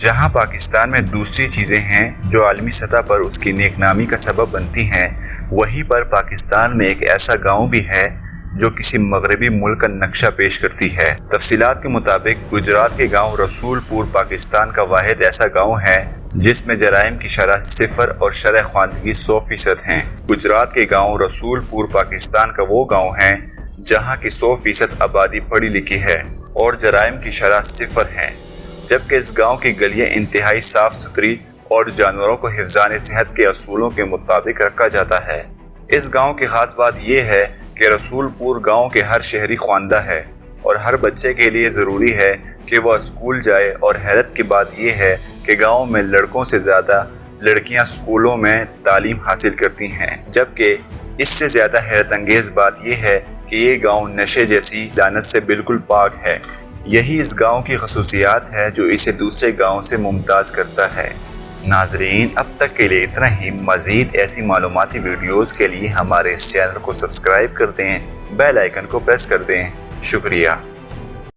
جہاں پاکستان میں دوسری چیزیں ہیں جو عالمی سطح پر اس کی نیک نامی کا سبب بنتی ہیں، وہیں پر پاکستان میں ایک ایسا گاؤں بھی ہے جو کسی مغربی ملک کا نقشہ پیش کرتی ہے۔ تفصیلات کے مطابق گجرات کے گاؤں رسول پور پاکستان کا واحد ایسا گاؤں ہے جس میں جرائم کی شرح 0 اور شرح خواندگی 100% ہیں۔ گجرات کے گاؤں رسول پور پاکستان کا وہ گاؤں ہے جہاں کی 100% آبادی پڑھی لکھی ہے اور جرائم کی شرح 0 ہے، جبکہ اس گاؤں کی گلیاں انتہائی صاف ستھری اور جانوروں کو حفظان صحت کے اصولوں کے مطابق رکھا جاتا ہے۔ اس گاؤں کی خاص بات یہ ہے کہ رسول پور گاؤں کے ہر شہری خواندہ ہے اور ہر بچے کے لیے ضروری ہے کہ وہ اسکول جائے، اور حیرت کی بات یہ ہے کہ گاؤں میں لڑکوں سے زیادہ لڑکیاں اسکولوں میں تعلیم حاصل کرتی ہیں، جبکہ اس سے زیادہ حیرت انگیز بات یہ ہے کہ یہ گاؤں نشے جیسی لعنت سے بالکل پاک ہے۔ یہی اس گاؤں کی خصوصیات ہے جو اسے دوسرے گاؤں سے ممتاز کرتا ہے۔ ناظرین، اب تک کے لیے اتنا ہی۔ مزید ایسی معلوماتی ویڈیوز کے لیے ہمارے اس چینل کو سبسکرائب کر دیں، بیل آئیکن کو پریس کر دیں۔ شکریہ۔